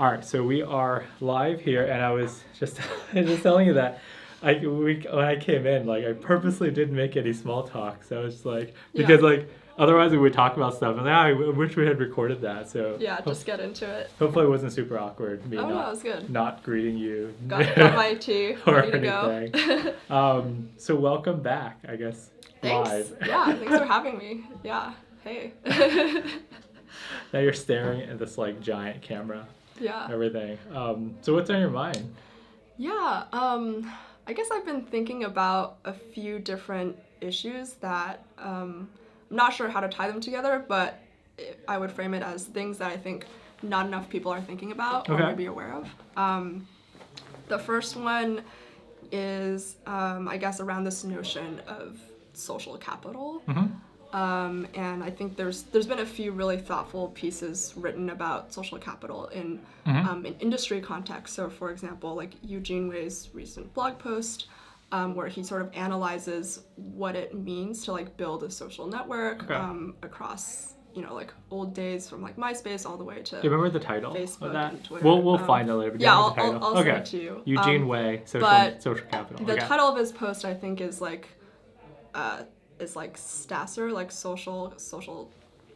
All right, so we are live here, and I was just just telling you that when I came in, like I purposely didn't make any small talk, so it's like because otherwise we would talk about stuff, and I wish we had recorded that. So yeah, just get into it. Hopefully, it wasn't super awkward. Me no, it was good. Not greeting you. Got my tea, ready to go. So welcome back, I guess. Thanks. Live. Yeah, thanks for having me. Yeah, hey. Now you're staring at this like giant camera. Yeah. Everything. So what's on your mind? Yeah. I guess I've been thinking about a few different issues that I'm not sure how to tie them together, but I would frame it as things that I think not enough people are thinking about or maybe aware of. The first one is, I guess, around this notion of social capital. Mm-hmm. And I think there's been a few really thoughtful pieces written about social capital in in industry context. So, for example, like Eugene Wei's recent blog post, where he sort of analyzes what it means to like build a social network across like old days from like MySpace all the way to. Do you remember the title Facebook of that? And Twitter. We'll find it later. Yeah, I'll send it to you. Eugene Wei, social capital. The title of his post, I think, is like. Is like STASR, like social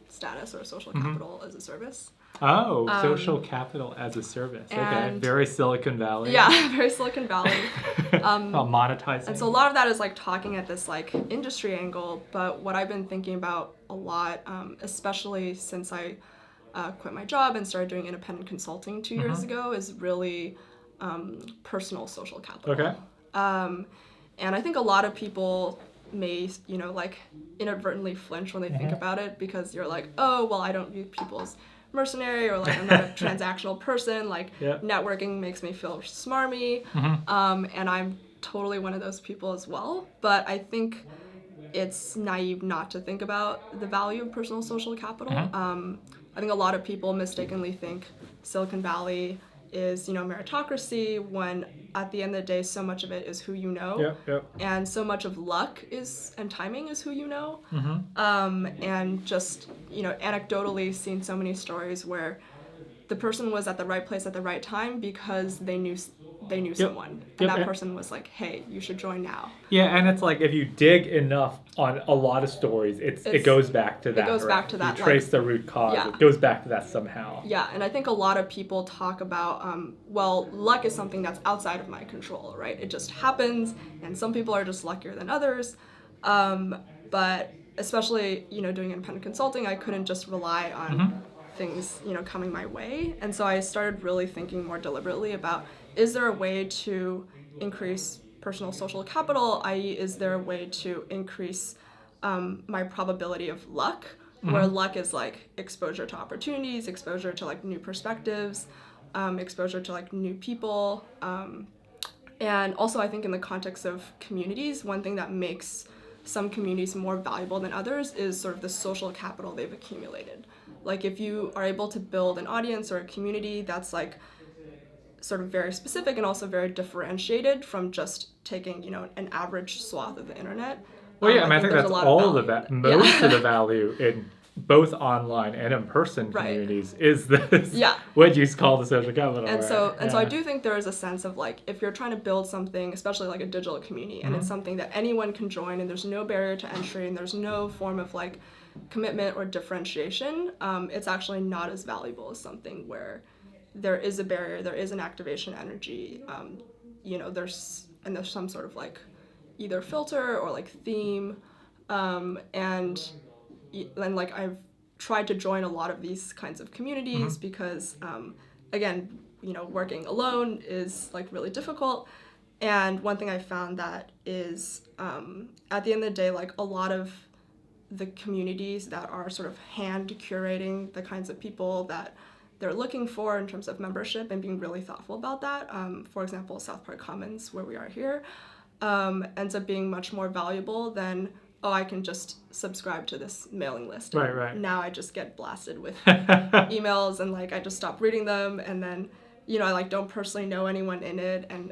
status or social capital as a service. Oh, social capital as a service. Okay, very Silicon Valley. Yeah, very Silicon Valley. Monetizing. And so a lot of that is like talking at this like industry angle, but what I've been thinking about a lot, especially since I quit my job and started doing independent consulting 2 years ago, is really personal social capital. Okay. And I think a lot of people may, like inadvertently flinch when they think about it because you're like, oh, well, I don't view people as mercenary or like I'm not a transactional person. Like networking makes me feel smarmy. And I'm totally one of those people as well. But I think it's naive not to think about the value of personal social capital. I think a lot of people mistakenly think Silicon Valley is, meritocracy when at the end of the day, so much of it is who you know. And so much of luck and timing is who you know. And just, anecdotally seen so many stories where the person was at the right place at the right time because they knew someone. And that person was like, hey, you should join now. Yeah, and it's like if you dig enough on a lot of stories, it goes back to that. It goes back to that. You trace the root cause. It goes back to that somehow. Yeah, and I think a lot of people talk about, well, luck is something that's outside of my control, right? It just happens, and some people are just luckier than others. But especially, doing independent consulting, I couldn't just rely on things, coming my way. And so I started really thinking more deliberately about, is there a way to increase personal social capital, i.e. is there a way to increase my probability of luck, where luck is like exposure to opportunities, exposure to like new perspectives, exposure to like new people. And also I think in the context of communities, one thing that makes some communities more valuable than others is sort of the social capital they've accumulated. Like if you are able to build an audience or a community that's like sort of very specific and also very differentiated from just taking, an average swath of the internet. Well, yeah, I think that's all most of the value in both online and in-person communities is this, what you call the social capital. And so I do think there is a sense of like, if you're trying to build something, especially like a digital community, and it's something that anyone can join and there's no barrier to entry and there's no form of like commitment or differentiation, it's actually not as valuable as something where there is a barrier, there is an activation energy, there's some sort of like either filter or like theme, and like I've tried to join a lot of these kinds of communities because, again, working alone is like really difficult. And one thing I found that is, at the end of the day, like a lot of the communities that are sort of hand curating the kinds of people that they're looking for in terms of membership and being really thoughtful about that. For example, South Park Commons, where we are here, ends up being much more valuable than, oh, I can just subscribe to this mailing list. Right. Now I just get blasted with emails and like I just stop reading them, and then, I like don't personally know anyone in it, and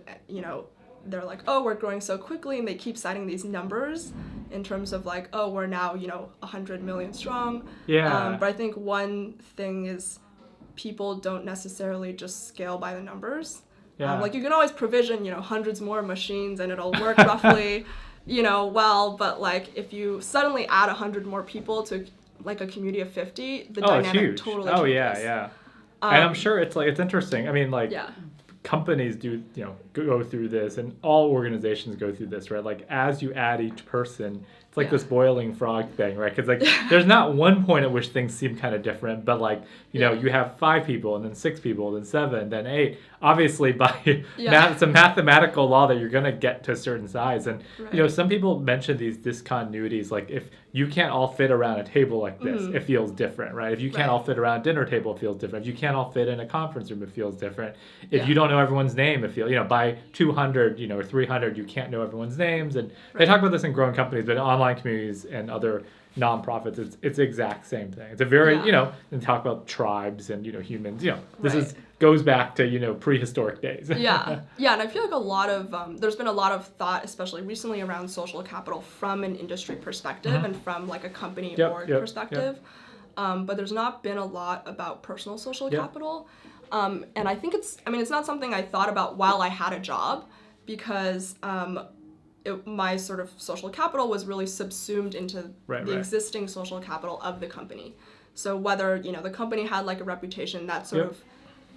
they're like, oh, we're growing so quickly, and they keep citing these numbers in terms of like, oh, we're now 100 million strong. Yeah. But I think one thing is people don't necessarily just scale by the numbers. Yeah. Like you can always provision, hundreds more machines and it'll work roughly, well, but like if you suddenly add 100 more people to like a community of 50, the dynamic totally changes. Oh yeah. And I'm sure it's interesting. I mean, like companies do, go through this, and all organizations go through this, right? Like as you add each person, it's like this boiling frog thing, right? Because like there's not one point at which things seem kind of different, but like you have 5 people, and then 6 people, then 7, then 8. Obviously, by it's a mathematical law that you're gonna get to a certain size, and some people mention these discontinuities, like if you can't all fit around a table like this, it feels different, right? If you can't all fit around a dinner table, it feels different. If you can't all fit in a conference room, it feels different. If you don't know everyone's name, it feels, by 200, or 300, you can't know everyone's names. And they talk about this in growing companies, but in online communities and other nonprofits, it's the exact same thing. It's a very, and talk about tribes and, humans, this goes back to, prehistoric days. And I feel like a lot of, there's been a lot of thought, especially recently, around social capital from an industry perspective and from like a company org perspective. But there's not been a lot about personal social capital. And I think it's not something I thought about while I had a job, because my sort of social capital was really subsumed into the existing social capital of the company. So whether, the company had like a reputation, that sort of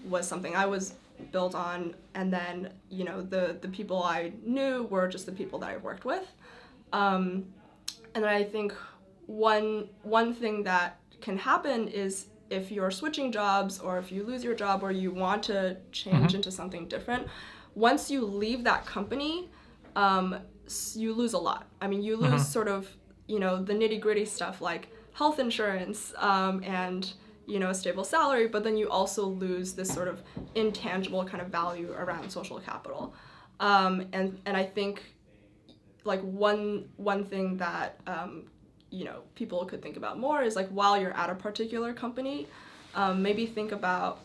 was something I was built on, and then, the people I knew were just the people that I worked with. And then I think one thing that can happen is if you're switching jobs, or if you lose your job, or you want to change into something different, once you leave that company, you lose a lot. I mean, you lose sort of, the nitty-gritty stuff like health insurance and, a stable salary, but then you also lose this sort of intangible kind of value around social capital. And I think like one thing that, people could think about more is like while you're at a particular company, maybe think about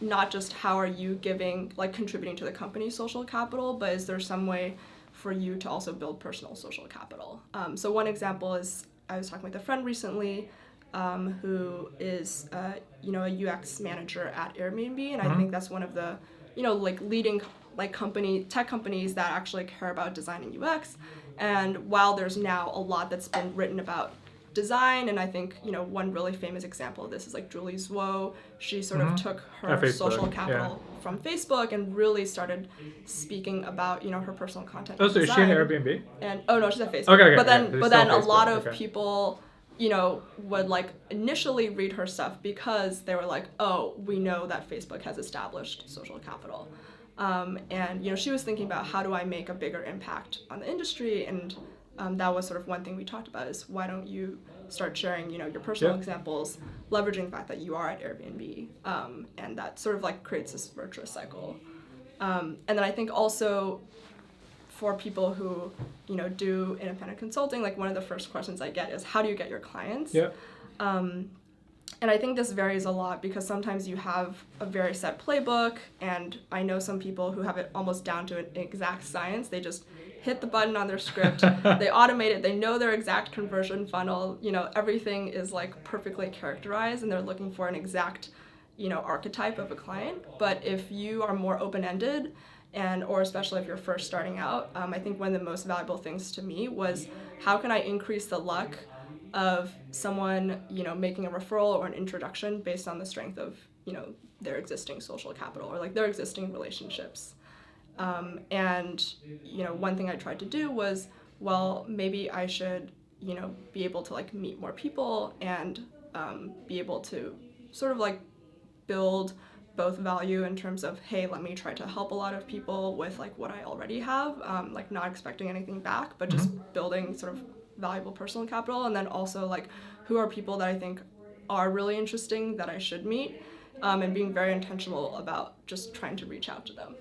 not just how are you contributing to the company's social capital, but is there some way for you to also build personal social capital? So one example is I was talking with a friend recently who is, a UX manager at Airbnb, and I think that's one of the, leading tech companies that actually care about design and UX. And while there's now a lot that's been written about design, and I think, one really famous example of this is like Julie Zwo. She sort of took her social capital from Facebook and really started speaking about, her personal content. Oh, so is she at Airbnb? And no, she's at Facebook. Okay. But then a lot of people, would like initially read her stuff because they were like, oh, we know that Facebook has established social capital. And, she was thinking about how do I make a bigger impact on the industry, and that was sort of one thing we talked about is why don't you start sharing, your personal examples, leveraging the fact that you are at Airbnb, and that sort of like creates this virtuous cycle. And then I think also for people who, do independent consulting, like one of the first questions I get is how do you get your clients? And I think this varies a lot because sometimes you have a very set playbook, and I know some people who have it almost down to an exact science. They just hit the button on their script, they automate it, they know their exact conversion funnel, everything is like perfectly characterized, and they're looking for an exact, archetype of a client. But if you are more open-ended, or especially if you're first starting out, I think one of the most valuable things to me was how can I increase the luck of someone, making a referral or an introduction based on the strength of, their existing social capital or like their existing relationships. And, one thing I tried to do was, well, maybe I should, be able to like meet more people and be able to sort of like build both value in terms of, hey, let me try to help a lot of people with like what I already have, like not expecting anything back, but just building sort of valuable personal capital. And then also like who are people that I think are really interesting that I should meet, and being very intentional about just trying to reach out to them.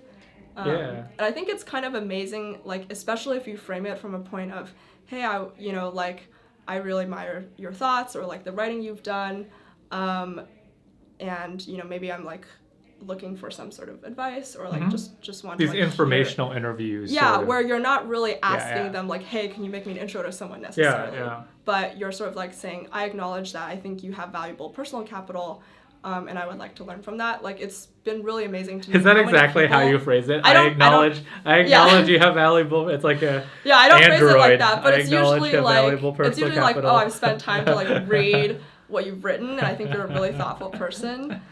And I think it's kind of amazing, like especially if you frame it from a point of, hey, I really admire your thoughts or like the writing you've done, and maybe I'm like looking for some sort of advice or like just want these to like informational interviews. Where you're not really asking them like, hey, can you make me an intro to someone necessarily? But you're sort of like saying, I acknowledge that I think you have valuable personal capital. and I would like to learn from that. Like, it's been really amazing to me. Is that exactly how you phrase it? I acknowledge you have valuable. It's like a I don't Android. phrase it like that, but it's usually like oh, I've spent time to like read what you've written, and I think you're a really thoughtful person,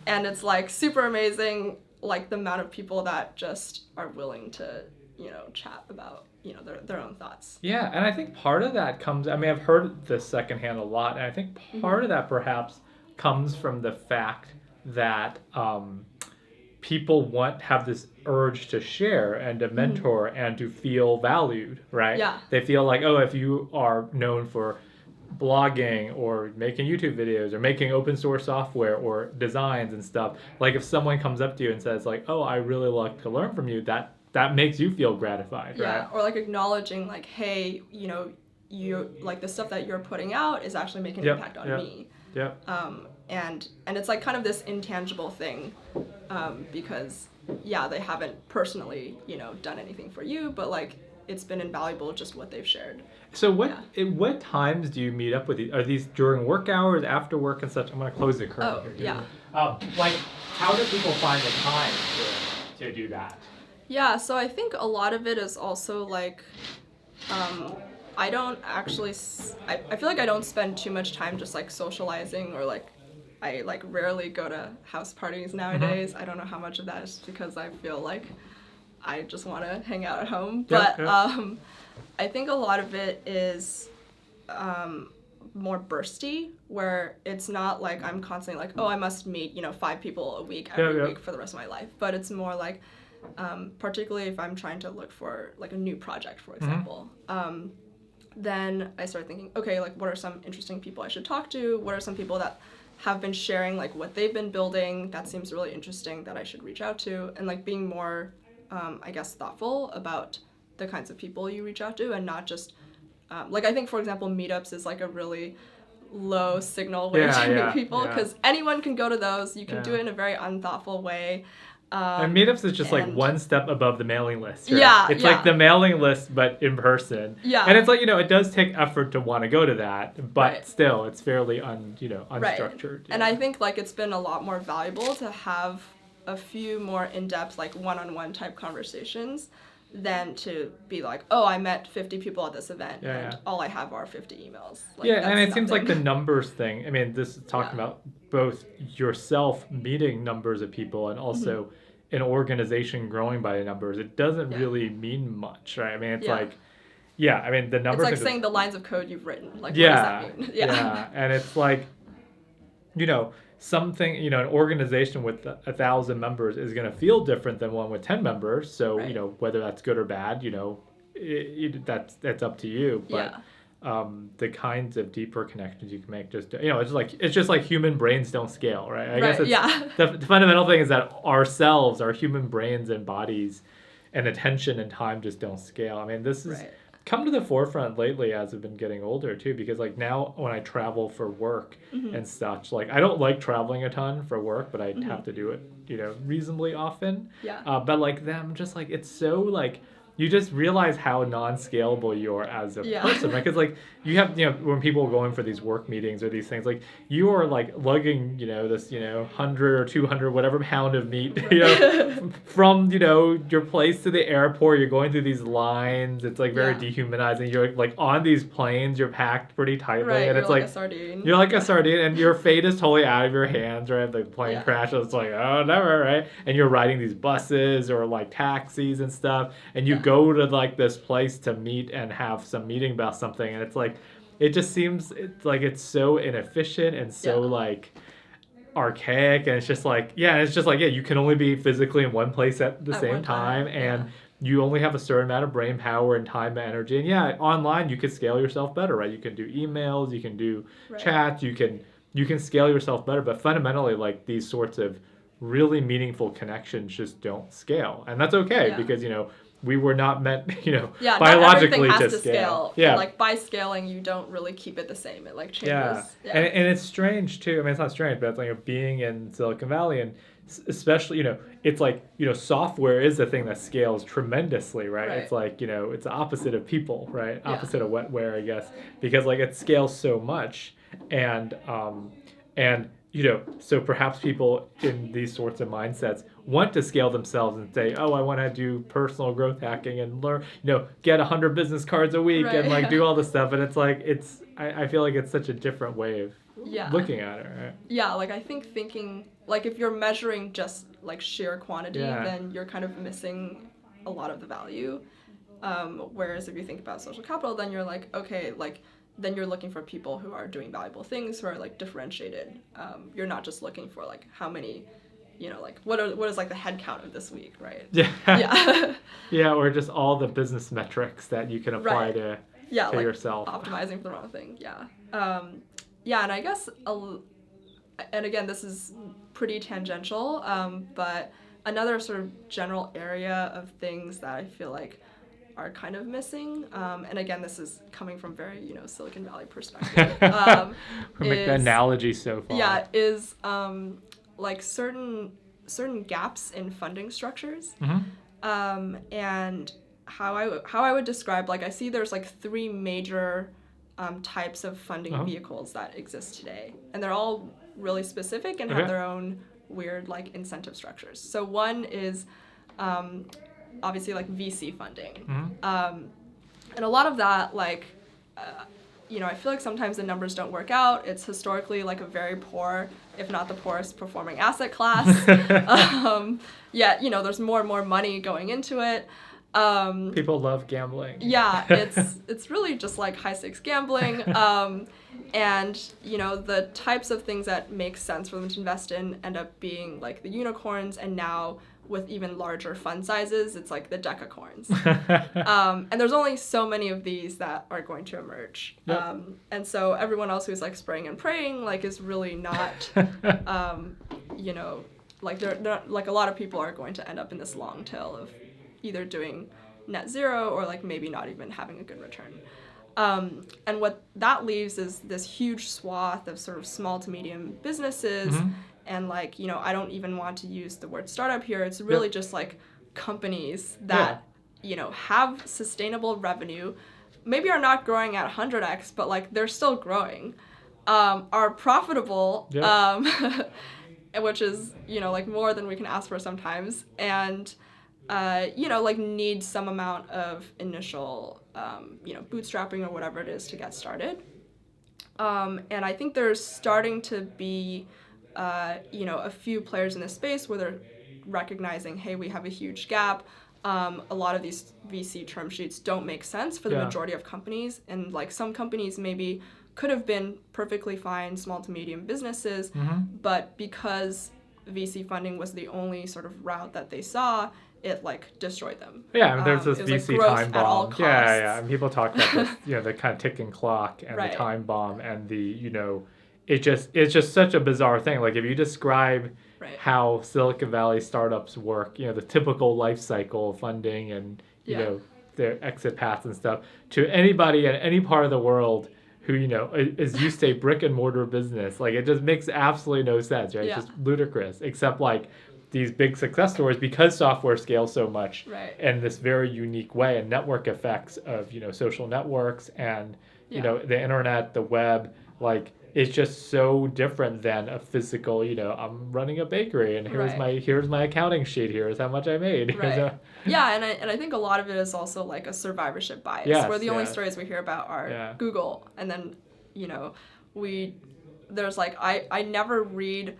and it's like super amazing, like the amount of people that just are willing to, chat about, their own thoughts. Yeah, and I think part of that comes, I mean, I've heard this secondhand a lot, and I think part of that perhaps comes from the fact that people have this urge to share and to mentor and to feel valued, right? Yeah. They feel like, oh, if you are known for blogging or making YouTube videos or making open source software or designs and stuff, like if someone comes up to you and says like, oh, I really like to learn from you, that makes you feel gratified, right? Yeah, or like acknowledging like, hey, you like the stuff that you're putting out is actually making an impact on me. Yep. And it's like kind of this intangible thing, because they haven't personally, done anything for you, but like it's been invaluable just what they've shared. So what times do you meet up with these? Are these during work hours, after work and such? I'm going to close the curtain here. Yeah. Like, how do people find the time to do that? Yeah, so I think a lot of it is also like, I don't actually, I feel like I don't spend too much time just like socializing, or like, I like rarely go to house parties nowadays. I don't know how much of that is because I feel like I just want to hang out at home. But I think a lot of it is more bursty, where it's not like I'm constantly like, oh, I must meet, 5 people a week every week for the rest of my life. But it's more like, particularly if I'm trying to look for like a new project, for example, then I start thinking, okay, like what are some interesting people I should talk to? What are some people that have been sharing like what they've been building that seems really interesting that I should reach out to? And like being more, I guess, thoughtful about the kinds of people you reach out to, and not just, like I think, for example, meetups is like a really low signal way to meet people, because anyone can go to those. You can do it in a very unthoughtful way. And meetups is just like one step above the mailing list, right? It's like the mailing list, but in person. Yeah. And it's like, it does take effort to want to go to that, but still, it's fairly unstructured. Right. And I think like it's been a lot more valuable to have a few more in-depth, like one-on-one type conversations than to be like, oh, I met 50 people at this event and all I have are 50 emails. Like, and it seems like the numbers thing, I mean, this is talking about both yourself meeting numbers of people and also an organization growing by the numbers. It doesn't really mean much, right? I mean, it's like, I mean, the numbers... It's like saying the lines of code you've written. Like, what does that mean? Yeah, and it's like, something, an organization with 1,000 members is going to feel different than one with 10 members. So, whether that's good or bad, that's up to you. But the kinds of deeper connections you can make it's just like human brains don't scale, right? I guess the fundamental thing is that our human brains and bodies and attention and time just don't scale. I mean, this is come to the forefront lately as I've been getting older too, because like now when I travel for work and such, like I don't like traveling a ton for work, but I have to do it, reasonably often. But like them, just like it's so like you just realize how non-scalable you are as a person, right? Because like you have, when people are going for these work meetings or these things, like you are like lugging, this, 100 or 200, whatever pound of meat, from, your place to the airport. You're going through these lines. It's like very dehumanizing. You're like on these planes, you're packed pretty tightly. And it's like a sardine. You're like a sardine, and your fate is totally out of your hands, right? The plane crashes. It's like, oh, never, right? And you're riding these buses or like taxis and stuff, and you go to like this place to meet and have some meeting about something, and it's like it just seems it's so inefficient and so like archaic, and it's just like you can only be physically in one place at the same time, and you only have a certain amount of brain power and time and energy. And online you could scale yourself better, right? You can do emails, you can do chats, you can scale yourself better, but fundamentally like these sorts of really meaningful connections just don't scale, and that's okay because we were not meant, biologically not everything has to scale. Yeah. Like by scaling, you don't really keep it the same. It like changes. Yeah. And it's strange too. I mean, it's not strange, but it's like being in Silicon Valley, and especially, it's like, software is the thing that scales tremendously, right? It's like, it's the opposite of people, right? Opposite of wetware, I guess, because like it scales so much, and so perhaps people in these sorts of mindsets want to scale themselves and say, oh, I want to do personal growth hacking and learn, get 100 business cards a week and like do all this stuff. And it's like, I feel like it's such a different way of looking at it, right? Yeah, like I think thinking, like if you're measuring just like sheer quantity, then you're kind of missing a lot of the value. Whereas if you think about social capital, then you're like, okay, like then you're looking for people who are doing valuable things, who are like differentiated. You're not just looking for like how many, like what is like the head count of this week, right? Yeah. Yeah, or just all the business metrics that you can apply to like yourself. Optimizing for the wrong thing. And I guess, and again, this is pretty tangential, but another sort of general area of things that I feel like are kind of missing, and again, this is coming from very, Silicon Valley perspective. Make the analogy so far. Yeah, is like certain gaps in funding structures, and how I would describe, like I see there's like three major types of funding vehicles that exist today, and they're all really specific and have their own weird like incentive structures. So one is obviously like VC funding, and a lot of that like I feel like sometimes the numbers don't work out. It's historically like a very poor, if not the poorest performing asset class. There's more and more money going into it. People love gambling. Yeah, it's really just like high stakes gambling. And the types of things that make sense for them to invest in end up being like the unicorns, and now with even larger fund sizes, it's like the decacorns. And there's only so many of these that are going to emerge. Yep. And so everyone else who's like spraying and praying like is really not, like they're not, like a lot of people are going to end up in this long tail of either doing net zero or like maybe not even having a good return. And what that leaves is this huge swath of sort of small to medium businesses. And like, I don't even want to use the word startup here. It's really just like companies that, have sustainable revenue, maybe are not growing at 100x, but like they're still growing, are profitable, which is, like more than we can ask for sometimes. And, like need some amount of initial, bootstrapping or whatever it is to get started. And I think there's starting to be, a few players in this space where they're recognizing, hey, we have a huge gap. A lot of these VC term sheets don't make sense for the majority of companies. And like some companies maybe could have been perfectly fine small to medium businesses, but because VC funding was the only sort of route that they saw, it like destroyed them. Yeah, and there's this VC like time bomb. Yeah, and people talk about this, the kind of ticking clock and the time bomb and the, it's just such a bizarre thing. Like if you describe how Silicon Valley startups work, the typical life cycle funding and their exit paths and stuff to anybody in any part of the world who is used to a brick and mortar business, like it just makes absolutely no sense, right? It's just ludicrous. Except like these big success stories, because software scales so much in this very unique way, and network effects of social networks and the internet, the web, like it's just so different than a physical, I'm running a bakery and here's my accounting sheet, here's how much I made. Yeah, and I think a lot of it is also like a survivorship bias, where the only stories we hear about are Google, and then there's like I never read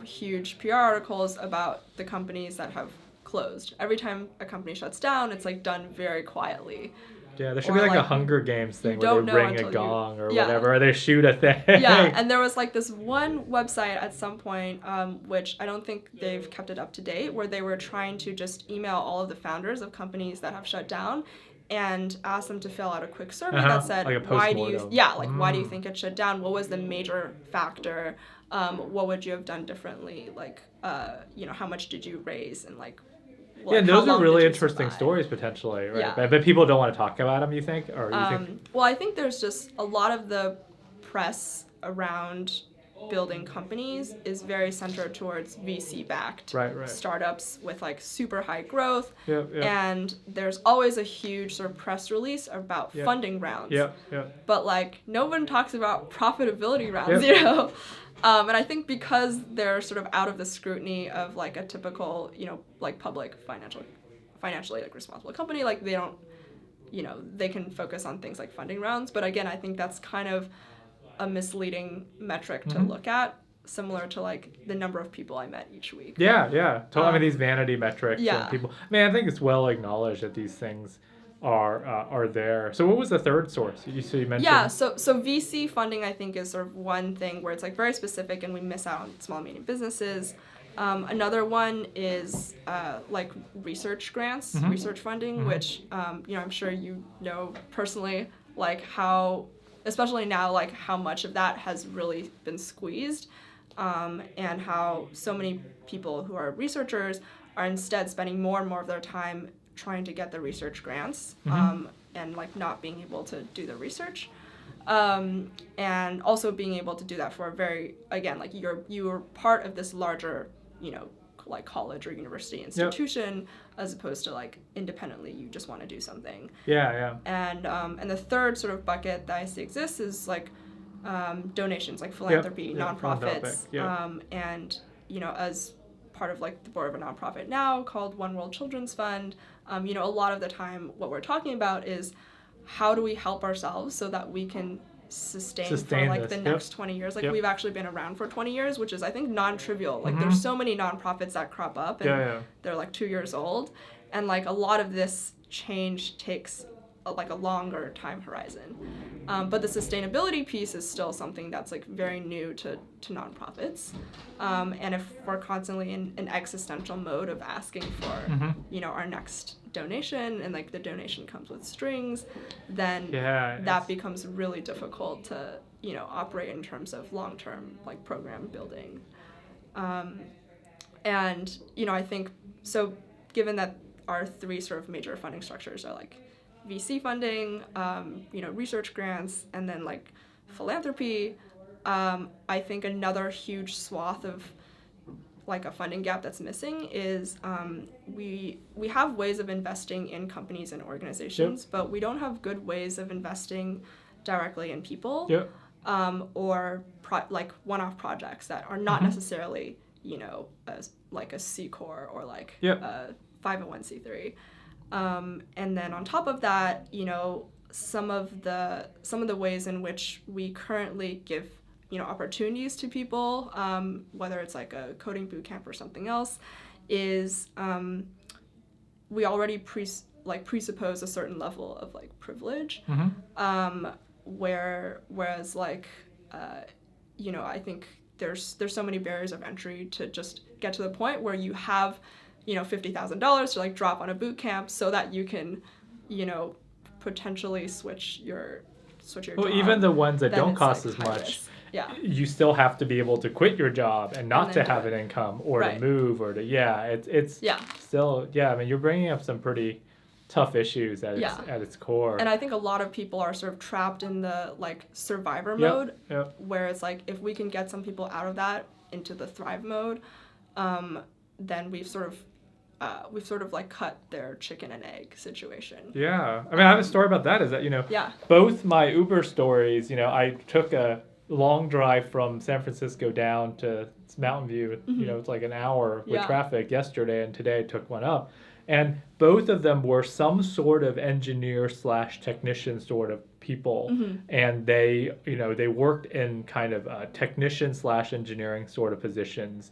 huge PR articles about the companies that have closed. Every time a company shuts down, it's like done very quietly. Yeah, there should be like a Hunger Games thing where they ring a gong or whatever, or they shoot a thing. Yeah, and there was like this one website at some point, which I don't think they've kept it up to date, where they were trying to just email all of the founders of companies that have shut down and ask them to fill out a quick survey that said, like why do you think it shut down? What was the major factor? What would you have done differently? Like, how much did you raise, and like, and those are really interesting stories potentially, right? Yeah. But people don't want to talk about them, you think? Or you think? Well, I think there's just a lot of the press around building companies is very centered towards VC-backed startups with like super high growth. And there's always a huge sort of press release about funding rounds. But like no one talks about profitability rounds, And I think because they're sort of out of the scrutiny of like a typical, like public financially like responsible company, like they don't, they can focus on things like funding rounds. But again, I think that's kind of a misleading metric to look at, similar to like the number of people I met each week. Yeah. I mean, these vanity metrics. Yeah. And people. I mean, I think it's well acknowledged that these things are there. So what was the third source? You mentioned. Yeah. So VC funding, I think, is sort of one thing where it's like very specific, and we miss out on small and medium businesses. Another one is like research grants, research funding, which I'm sure you know personally, like how, especially now, like how much of that has really been squeezed, and how so many people who are researchers are instead spending more and more of their time trying to get the research grants, and like not being able to do the research. And also being able to do that for a very, again, like you're part of this larger, like college or university institution, as opposed to like independently you just want to do something. Yeah. And the third sort of bucket that I see exists is like donations, like philanthropy, nonprofits, and as part of like the board of a nonprofit now called One World Children's Fund, a lot of the time what we're talking about is how do we help ourselves so that we can sustain for like the next 20 years. Like we've actually been around for 20 years, which is I think non-trivial. Like there's so many nonprofits that crop up and they're like 2 years old, and like a lot of this change takes like a longer time horizon. But the sustainability piece is still something that's like very new to nonprofits. And if we're constantly in an existential mode of asking for, our next donation, and like the donation comes with strings, then that becomes really difficult to, operate in terms of long-term like program building. And, I think, so given that our three sort of major funding structures are like VC funding, research grants, and then like philanthropy, I think another huge swath of like a funding gap that's missing is we have ways of investing in companies and organizations, but we don't have good ways of investing directly in people, or like one-off projects that are not necessarily, like a C Corp or like a 501c3. And then on top of that, some of the ways in which we currently give, opportunities to people, whether it's like a coding boot camp or something else, is we already presuppose a certain level of like privilege, whereas like, I think there's so many barriers of entry to just get to the point where you have $50,000 to like drop on a boot camp so that you can, potentially switch your job. Even the ones that don't cost as much, you still have to be able to quit your job and not to have an income or to move or to it's still I mean, you're bringing up some pretty tough issues at its core. And I think a lot of people are sort of trapped in the like survivor mode, where it's like if we can get some people out of that into the thrive mode, then we've sort of like cut their chicken and egg situation. Yeah. I mean, I have a story about that, is that, both my Uber stories, I took a long drive from San Francisco down to Mountain View, it's like an hour with traffic yesterday, and today I took one up. And both of them were some sort of engineer/technician sort of people. And they, they worked in kind of technician/engineering sort of positions.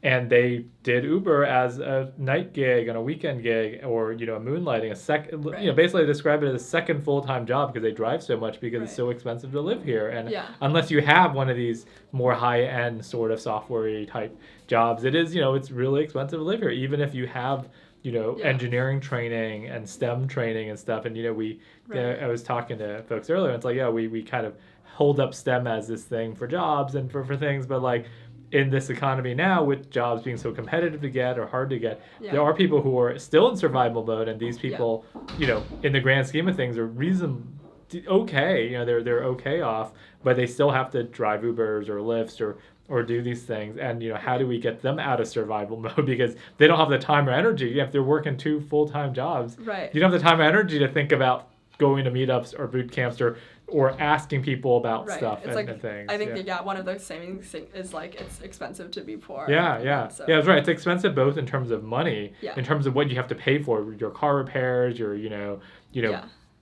And they did Uber as a night gig and a weekend gig, or, moonlighting, basically describe it as a second full-time job because they drive so much because it's so expensive to live here. And unless you have one of these more high-end sort of software-y type jobs, it is, it's really expensive to live here, even if you have engineering training and STEM training and stuff. And, I was talking to folks earlier, and it's like, we kind of hold up STEM as this thing for jobs and for things, but like in this economy now, with jobs being so competitive to get or hard to get, there are people who are still in survival mode, and these people, in the grand scheme of things, are okay. They're okay off, but they still have to drive Ubers or Lyfts or do these things. And, how do we get them out of survival mode? Because they don't have the time or energy. If they're working 2 full-time jobs, you don't have the time or energy to think about going to meetups or boot camps or or asking people about Right. stuff It's and things. I think one of the savings is like it's expensive to be poor. Yeah, So. that's right. It's expensive both in terms of money, Yeah. in terms of what you have to pay for your car repairs, your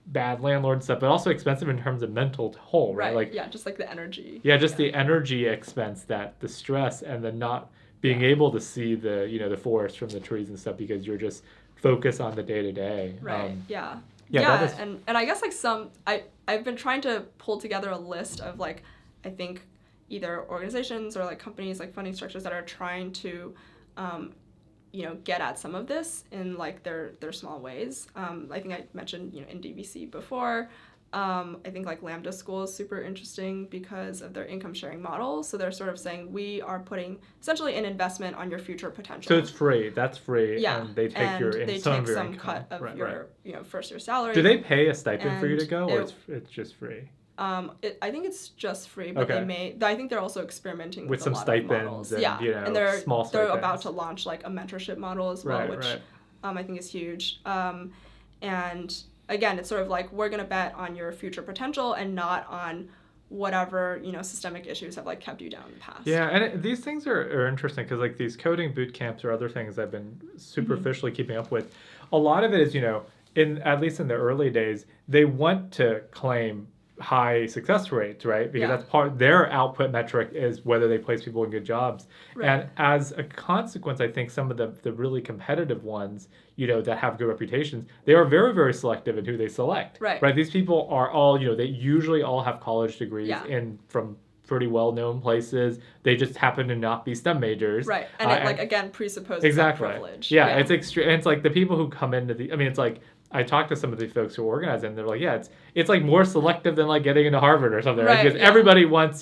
bad landlord stuff, but also expensive in terms of mental toll, right? Like just like the energy. The energy expense, that the stress and the not being able to see the forest from the trees and stuff because you're just focused on the day to day. Right. And I guess like I've been trying to pull together a list of like I think either organizations or like companies like funding structures that are trying to get at some of this in like their small ways. I think I mentioned in DVC before. I think like Lambda School is super interesting because of their income sharing model. So they're sort of saying we are putting essentially an investment on your future potential. So it's free. That's free. Yeah. And they take some cut of your first year salary. Do they pay a stipend for you to go, or it's just free? I think it's just free, but I think they're also experimenting with some a lot stipends of models. and they're small stipends. They're about to launch like a mentorship model as well, which I think is huge. And again, it's sort of like we're gonna bet on your future potential and not on whatever systemic issues have like kept you down in the past. Yeah, and these things are interesting because like these coding boot camps or other things I've been superficially keeping up with. A lot of it is at least in the early days, they want to claim high success rates, right? Because that's part their output metric is whether they place people in good jobs. Right. And as a consequence, I think some of the really competitive ones, that have good reputations, they are very, very selective in who they select. Right. These people are all, they usually all have college degrees from pretty well-known places. They just happen to not be STEM majors. Right. And it again presupposes that privilege. Yeah. It's extreme. It's like the people who come into it's like I talked to some of the folks who organize it, and they're like, it's like more selective than like getting into Harvard or something, right? Because everybody wants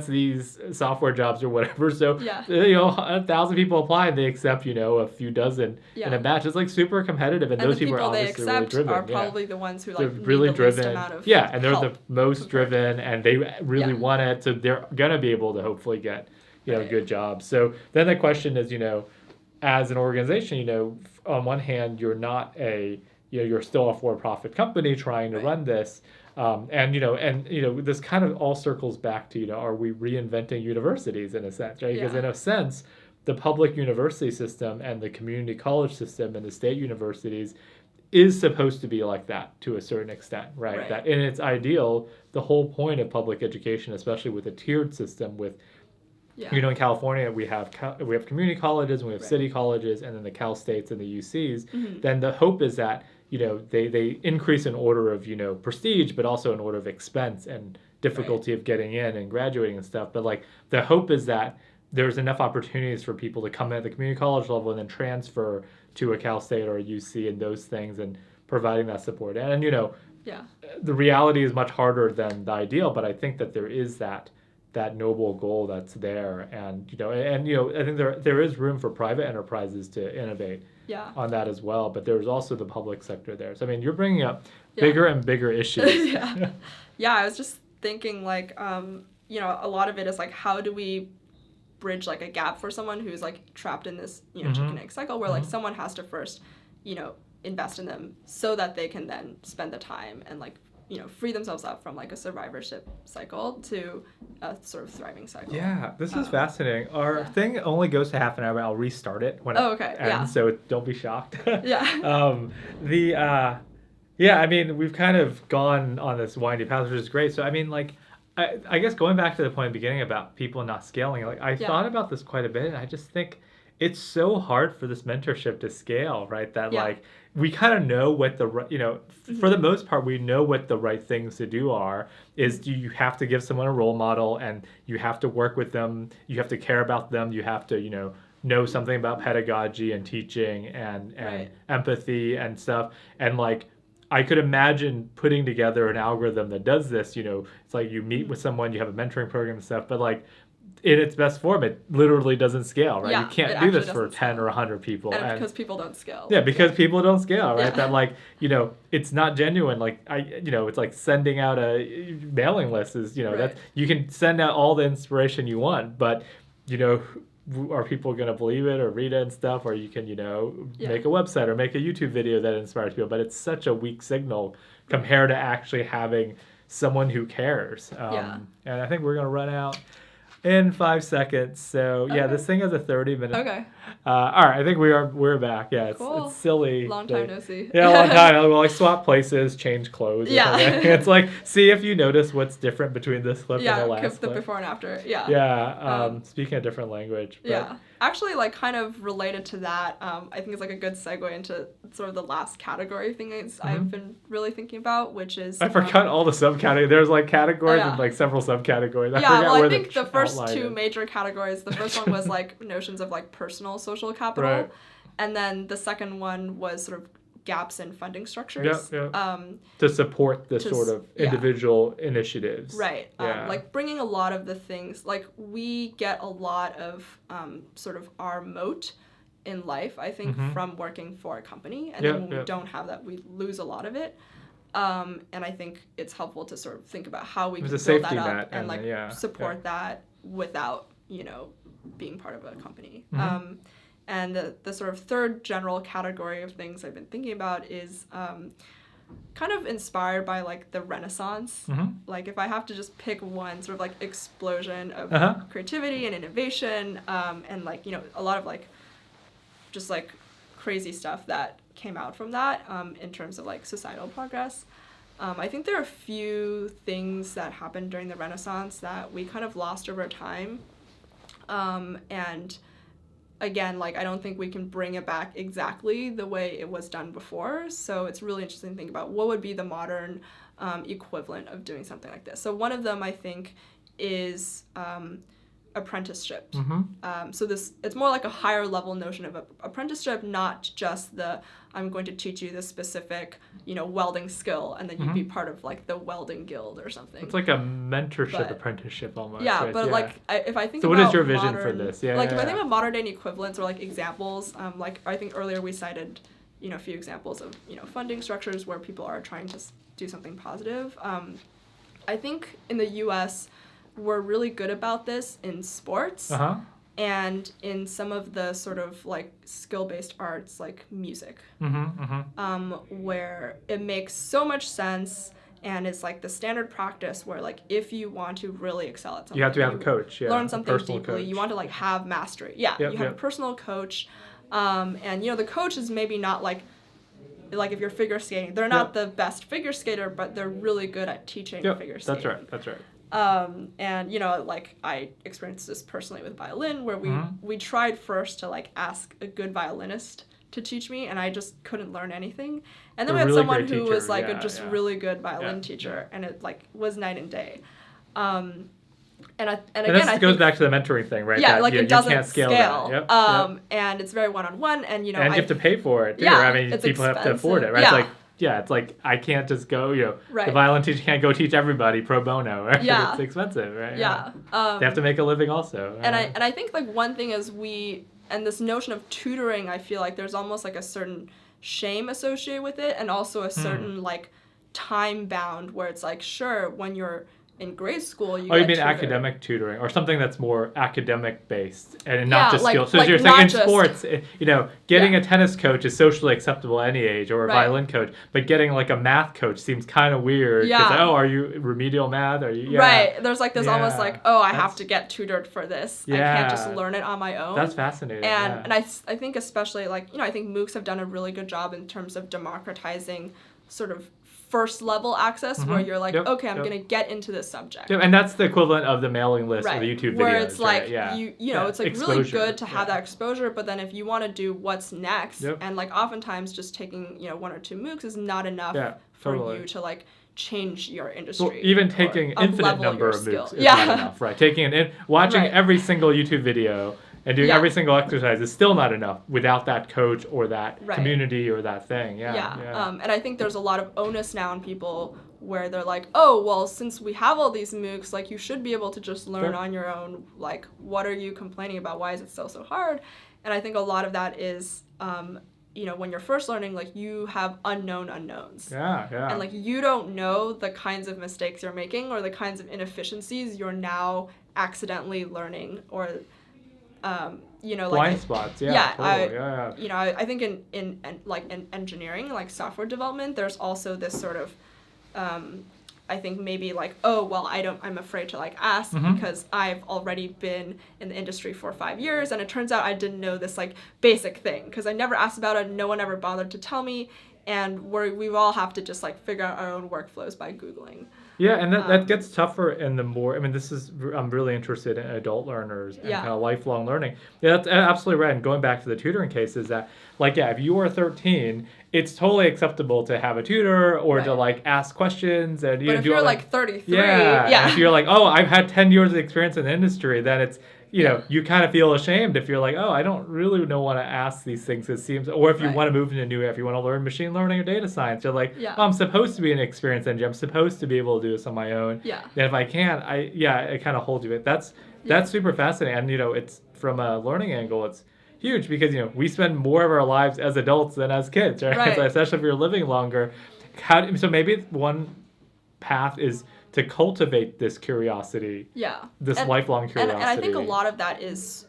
these software jobs or whatever. So 1,000 people apply and they accept a few dozen in a batch. It's like super competitive, and those people are obviously really driven. Are probably the ones who like they're really need the driven. least amount of and they're the most driven, and they really want it. So they're gonna be able to hopefully get good jobs. So then the question is, as an organization, on one hand, you're not you're still a for-profit company trying to run this, this kind of all circles back to, are we reinventing universities in a sense, right? Because in a sense, the public university system and the community college system and the state universities is supposed to be like that to a certain extent, right? That in its ideal, the whole point of public education, especially with a tiered system with in California, we have community colleges, and we have city colleges, and then the Cal States and the UCs. Then the hope is that they increase in order of prestige, but also in order of expense and difficulty of getting in and graduating and stuff. But like the hope is that there's enough opportunities for people to come in at the community college level and then transfer to a Cal State or a UC and those things, and providing that support. And the reality is much harder than the ideal, but I think that there is that noble goal that's there, and I think there is room for private enterprises to innovate on that as well, but there's also the public sector there. So I mean, you're bringing up bigger and bigger issues. I was just thinking like a lot of it is like, how do we bridge like a gap for someone who's like trapped in this chicken and egg cycle where like someone has to first invest in them so that they can then spend the time and like free themselves up from like a survivorship cycle to a sort of thriving cycle. Yeah, this is fascinating. Our thing only goes to half an hour, but I'll restart it when it ends, so don't be shocked. I mean, we've kind of gone on this windy path, which is great. So I mean, like, I guess going back to the point in the beginning about people not scaling, like I thought about this quite a bit, and I just think it's so hard for this mentorship to scale, right? That like we kind of know what the for the most part, we know what the right things to do are. Is you have to give someone a role model, and you have to work with them. You have to care about them. You have to know something about pedagogy and teaching and empathy and stuff. And like I could imagine putting together an algorithm that does this. It's like you meet with someone, you have a mentoring program and stuff, but like in its best form, it literally doesn't scale, right? You can't do this for 10 or 100 people. And because people don't scale. Yeah, because people don't scale, right? That like, it's not genuine. Like it's like sending out a mailing list is, that's, you can send out all the inspiration you want, but, are people going to believe it or read it and stuff, or you can, Yeah. make a website or make a YouTube video that inspires people, but it's such a weak signal compared to actually having someone who cares. And I think we're going to run out in 5 seconds. So yeah, this thing has a 30-minute. Okay. All right, I think we're back. Yeah, Cool. it's silly. Long time no see. Yeah, long time. We'll like swap places, change clothes. Yeah. It's like, see if you notice what's different between this clip and the last the clip. before and after. Yeah. Yeah. Speaking a different language. But. Yeah. Actually, like kind of related to that, I think it's like a good segue into sort of the last category thing I've been really thinking about, which is I forgot all the subcategories. There's like categories and like several subcategories. I think the first two major categories. The first one was like notions of like personal social capital, right. And then the second one was sort of gaps in funding structures. To support the sort of individual initiatives. Right. Like bringing a lot of the things, like we get a lot of sort of our moat in life, I think, from working for a company. And then when we don't have that, we lose a lot of it. And I think it's helpful to sort of think about how we can build that up and like support that without, being part of a company. And the sort of third general category of things I've been thinking about is kind of inspired by like the Renaissance. Like if I have to just pick one sort of like explosion of creativity and innovation, and like, a lot of like just like crazy stuff that came out from that in terms of like societal progress. I think there are a few things that happened during the Renaissance that we kind of lost over time. And again, like I don't think we can bring it back exactly the way it was done before. So it's really interesting to think about what would be the modern equivalent of doing something like this. So one of them I think is apprenticeship. So it's more like a higher level notion of apprenticeship, not just I'm going to teach you this specific, welding skill, and then you'd be part of like the welding guild or something. It's like a mentorship apprenticeship almost. Yeah, right? But like if I think so about what is your vision for this? If I think about modern day equivalents or like examples, like I think earlier we cited, a few examples of, funding structures where people are trying to do something positive. I think in the U.S. we're really good about this in sports and in some of the sort of like skill-based arts like music, where it makes so much sense and it's like the standard practice where like if you want to really excel at something, you have to have a coach, learn something deeply, coach. You want to like have mastery. You have a personal coach, and the coach is maybe not like if you're figure skating, they're not the best figure skater, but they're really good at teaching figure skating. That's right. And like I experienced this personally with violin, where we tried first to like ask a good violinist to teach me, and I just couldn't learn anything. And then we had really someone who was like a just really good violin teacher, and it like was night and day. And again, this goes back to the mentoring thing, right? Yeah, it doesn't you can't scale. And it's very one-on-one, and and you have to pay for it too. Yeah, I mean, people expensive. have to afford it, right? It's like I can't just go, the violin teacher can't go teach everybody pro bono, right? Yeah. It's expensive, right? Yeah. They have to make a living also. And I think like one thing is and this notion of tutoring, I feel like there's almost like a certain shame associated with it, and also a certain like time bound where it's like, sure, when you're in grade school, you mean academic tutoring or something that's more academic based and not just skill. So you're saying in sports, getting a tennis coach is socially acceptable at any age, or a violin coach, but getting like a math coach seems kind of weird. Yeah. Are you remedial math? Are you? Yeah. Right. There's like this almost like, I have to get tutored for this. I can't just learn it on my own. That's fascinating. And I think especially like, I think MOOCs have done a really good job in terms of democratizing sort of first level access, where you're like, okay, I'm gonna get into this subject. And that's the equivalent of the mailing list or the YouTube videos. Where it's like it's like exposure. really good to have that exposure, but then if you want to do what's next, and like oftentimes just taking one or two MOOCs is not enough for you to like change your industry. Well, even taking infinite number of MOOCs is not enough, right? Watching every single YouTube video and doing every single exercise is still not enough without that coach or that community or that thing. And I think there's a lot of onus now on people where they're like, oh, well, since we have all these MOOCs, like you should be able to just learn on your own. Like, what are you complaining about? Why is it so hard? And I think a lot of that is, when you're first learning, like you have unknown unknowns. And like you don't know the kinds of mistakes you're making or the kinds of inefficiencies you're now accidentally learning or you know, blind like spots. Yeah, totally. you know, I think in engineering, like software development, there's also this sort of I think maybe like, oh, well, I'm afraid to like ask because I've already been in the industry for 5 years, and it turns out I didn't know this like basic thing because I never asked about it. No one ever bothered to tell me, and we all have to just like figure out our own workflows by Googling. Yeah, and that gets tougher in the more, I mean, I'm really interested in adult learners and kind of lifelong learning. Yeah, that's absolutely right. And going back to the tutoring case is that, like, yeah, if you are 13, it's totally acceptable to have a tutor or to, like, ask questions. And, but if you're, like, 33, and if you're like, oh, I've had 10 years of experience in the industry, then it's, you know, you kind of feel ashamed if you're like, oh, I don't really want to ask these things. It seems, or if you want to move into a new area, if you want to learn machine learning or data science, you're like, oh, I'm supposed to be an experienced engineer. I'm supposed to be able to do this on my own. Yeah. And if I can't, it kind of holds you. That's super fascinating. And, you know, it's from a learning angle, it's huge because, you know, we spend more of our lives as adults than as kids, right? So especially if you're living longer. So maybe one path is to cultivate this curiosity, this lifelong curiosity. And I think a lot of that is,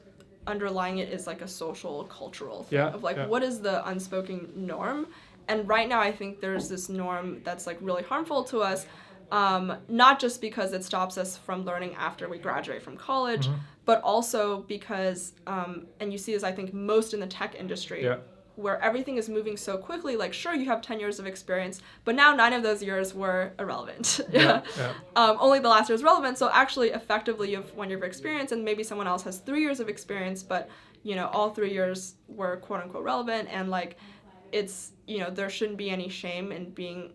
underlying it is like a social, cultural thing of like, what is the unspoken norm? And right now I think there's this norm that's like really harmful to us, not just because it stops us from learning after we graduate from college, but also because, and you see this I think most in the tech industry, where everything is moving so quickly, like, sure, you have 10 years of experience, but now 9 of those years were irrelevant. Only the last year is relevant. So actually, effectively, you have 1 year of experience, and maybe someone else has 3 years of experience, but, you know, all 3 years were quote unquote relevant. And like, it's, you know, there shouldn't be any shame in being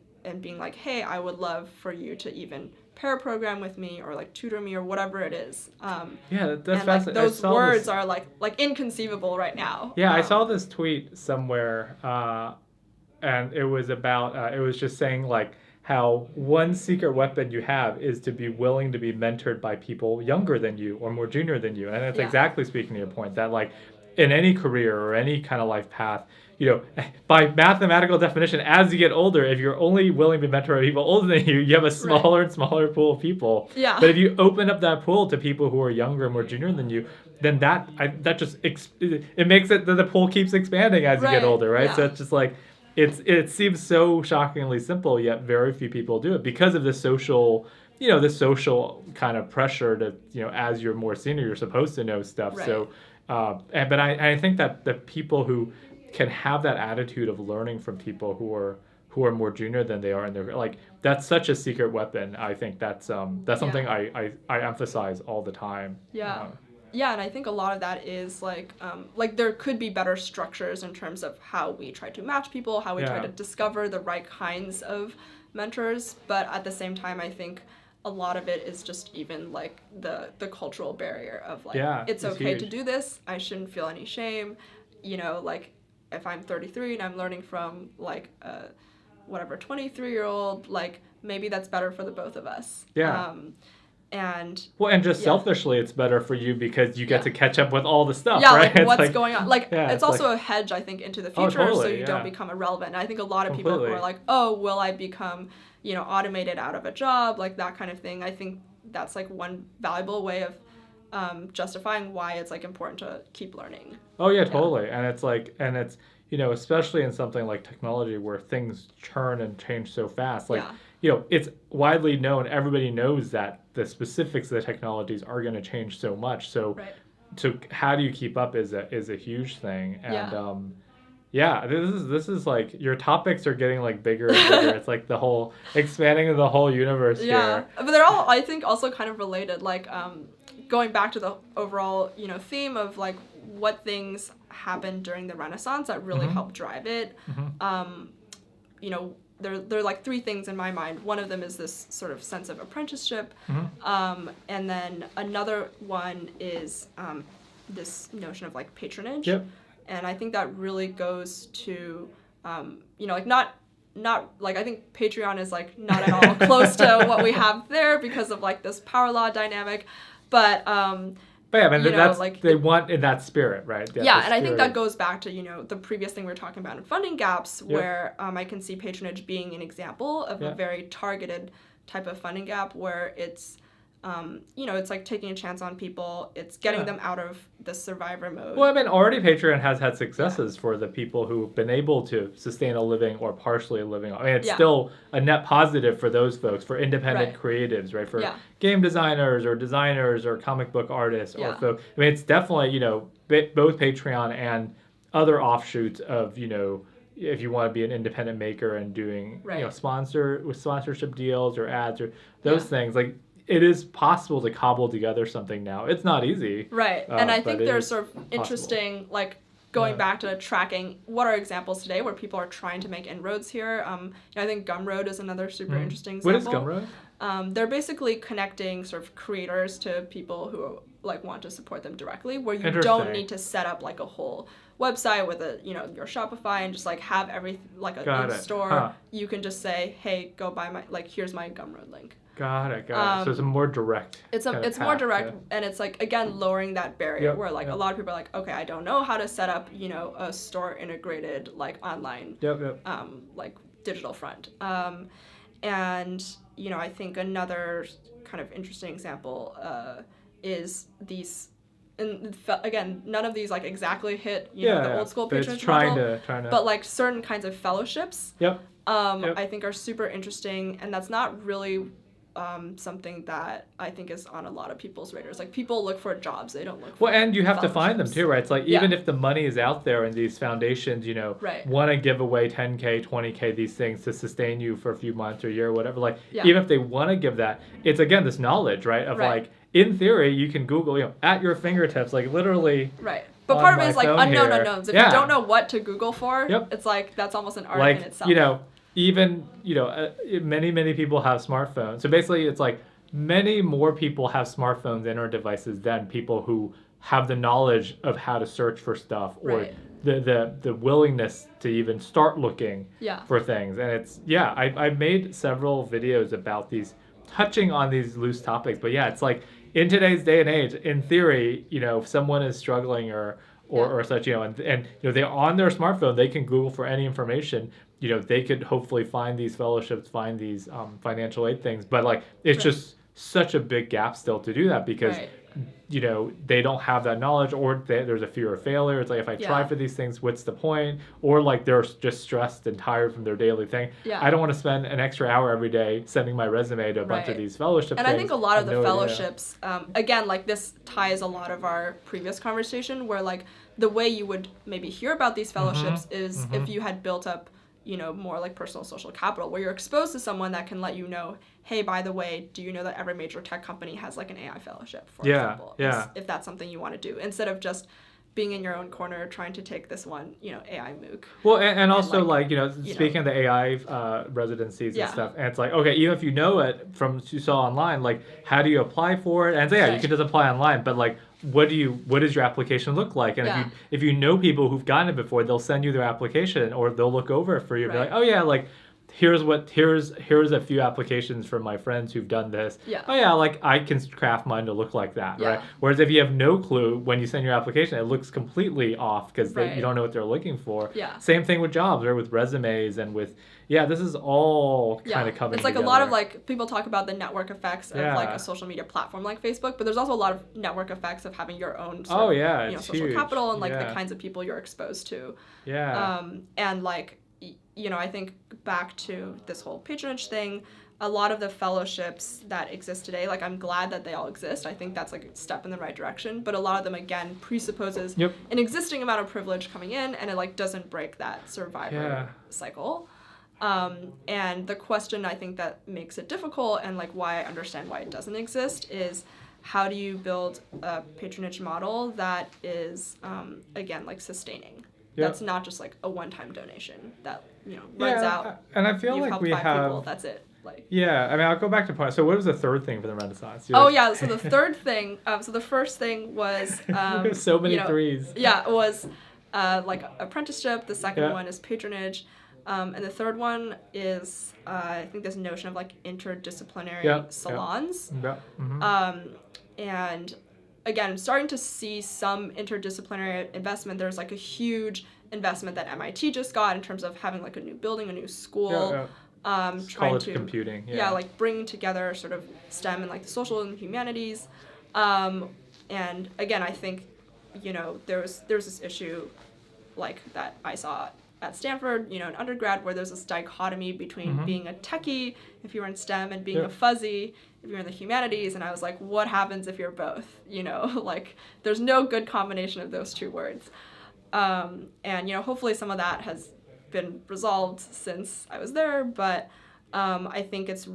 like, hey, I would love for you to even pair program with me or like tutor me or whatever it is. That's and like those words are like inconceivable right now. I saw this tweet somewhere, and it was about it was just saying like how one secret weapon you have is to be willing to be mentored by people younger than you or more junior than you, and it's exactly speaking to your point that like in any career or any kind of life path, you know, by mathematical definition, as you get older, if you're only willing to mentor people older than you, you have a smaller and smaller pool of people. But if you open up that pool to people who are younger and more junior than you, then that just it makes it that the pool keeps expanding as you get older, right? So it's just like it seems so shockingly simple, yet very few people do it because of the social, you know, the social kind of pressure to, you know, as you're more senior, you're supposed to know stuff. So, but I think that the people who can have that attitude of learning from people who are more junior than they are in their, like, that's such a secret weapon. I think that's something I emphasize all the time. And I think a lot of that is like there could be better structures in terms of how we try to match people, how we try to discover the right kinds of mentors, but at the same time I think a lot of it is just even like the cultural barrier of like, it's okay huge to do this, I shouldn't feel any shame, you know, like if I'm 33 and I'm learning from like a 23-year-old, like maybe that's better for the both of us. And just selfishly it's better for you because you get to catch up with all the stuff, right? Like what's going on, like it's also like a hedge I think into the future, so you don't become irrelevant. And I think a lot of people who are like, oh, will I become, you know, automated out of a job, like that kind of thing, I think that's like one valuable way of justifying why it's like important to keep learning. Totally. And it's like, you know, especially in something like technology where things churn and change so fast, like, you know, it's widely known, everybody knows that the specifics of the technologies are going to change so much. So how do you keep up is a huge thing. And this is like your topics are getting like bigger and bigger. It's like the whole expanding of the whole universe here. But they're all, I think, also kind of related. Like going back to the overall, you know, theme of like what things happened during the Renaissance that really helped drive it. You know, there are like 3 things in my mind. One of them is this sort of sense of apprenticeship, and then another one is this notion of like patronage. And I think that really goes to, you know, like not like, I think Patreon is like not at all close to what we have there because of like this power law dynamic, but yeah, I mean, that's like they want in that spirit, right? And I think that goes back to, you know, the previous thing we were talking about in funding gaps, where I can see patronage being an example of a very targeted type of funding gap where it's it's like taking a chance on people. It's getting them out of the survivor mode. Well, I mean, already Patreon has had successes for the people who've been able to sustain a living or partially a living. I mean, it's still a net positive for those folks, for independent creatives, right? For game designers or comic book artists or folks. I mean, it's definitely, both Patreon and other offshoots of, if you want to be an independent maker and doing, sponsorship deals or ads or those things, like, it is possible to cobble together something now. It's not easy. Right. And I think there's sort of interesting, like, going back to tracking what are examples today where people are trying to make inroads here. I think Gumroad is another super interesting example. What is Gumroad? They're basically connecting sort of creators to people who like want to support them directly, where you don't need to set up like a whole website with your Shopify and just like have everything like a store. You can just say, hey, go buy here's my Gumroad link. Got it. So it's a more direct. It's more direct, and it's like, again, lowering that barrier where like a lot of people are like, okay, I don't know how to set up a store integrated like online like digital front. And I think another kind of interesting example is these. And again, none of these like exactly hit the old school patronage model, but like certain kinds of fellowships. I think are super interesting, and that's not really something that I think is on a lot of people's radars. Like, people look for jobs, they don't look for and you have to find them too, right? It's like, even if the money is out there and these foundations, want to give away 10K, 20K, these things to sustain you for a few months or a year or whatever, like, even if they want to give that, it's again this knowledge, right? Of like, in theory, you can Google, at your fingertips, like literally. Right. But part of it is like unknown unknowns. If you don't know what to Google for, it's like, that's almost an art in itself. Even, many people have smartphones. So basically, it's like many more people have smartphones and or devices than people who have the knowledge of how to search for stuff or the willingness to even start looking for things. And it's, I've made several videos about these, touching on these loose topics. But it's like, in today's day and age, in theory, if someone is struggling or such, and they're on their smartphone, they can Google for any information. They could hopefully find these fellowships, find these financial aid things. But like, it's just such a big gap still to do that because, they don't have that knowledge, or there's a fear of failure. It's like, if I try for these things, what's the point? Or like, they're just stressed and tired from their daily thing. I don't want to spend an extra hour every day sending my resume to a bunch of these fellowship and things. I think a lot of the fellowships, again, like, this ties a lot of our previous conversation where like the way you would maybe hear about these fellowships is if you had built up more like personal social capital, where you're exposed to someone that can let you know, hey, by the way, do you know that every major tech company has like an AI fellowship, for example, if that's something you want to do, instead of just being in your own corner trying to take this one, AI MOOC. Well, and also speaking of the AI residencies and stuff, and it's like, okay, even if you know it from what you saw online, like, how do you apply for it? And so, you can just apply online, but like, what does your application look like? And if you know people who've gotten it before, they'll send you their application, or they'll look over it for you and be like, oh yeah, like, here's a few applications from my friends who've done this. Oh yeah, like, I can craft mine to look like that, right? Whereas if you have no clue, when you send your application, it looks completely off because you don't know what they're looking for. Same thing with jobs, or with resumes, and with this is all kind of coming. It's like together. A lot of like, people talk about the network effects of like a social media platform like Facebook, but there's also a lot of network effects of having your own sort of, social huge. capital and like the kinds of people you're exposed to. And like, I think back to this whole patronage thing, a lot of the fellowships that exist today, like, I'm glad that they all exist. I think that's like a step in the right direction. But a lot of them, again, presupposes an existing amount of privilege coming in, and it like doesn't break that survivor cycle. And the question I think that makes it difficult, and like why I understand why it doesn't exist, is how do you build a patronage model that is, again, like, sustaining? That's not just like a one-time donation that runs out. And I feel like we have. People, that's it. Like. Yeah, I mean, I'll go back to point. So, what was the third thing for the Renaissance? So the third thing. So the first thing was. So many threes. Yeah, it was like apprenticeship. The second one is patronage. And the third one is, I think, this notion of like interdisciplinary salons. And again, starting to see some interdisciplinary investment. There's like a huge investment that MIT just got in terms of having like a new building, a new school. trying College to computing. like bringing together sort of STEM and like the social and humanities. And again, I think, there's this issue like that I saw at Stanford, in undergrad, where there's this dichotomy between being a techie if you were in STEM and being a fuzzy if you're in the humanities. And I was like, what happens if you're both? Like there's no good combination of those two words. And hopefully some of that has been resolved since I was there, but I think it's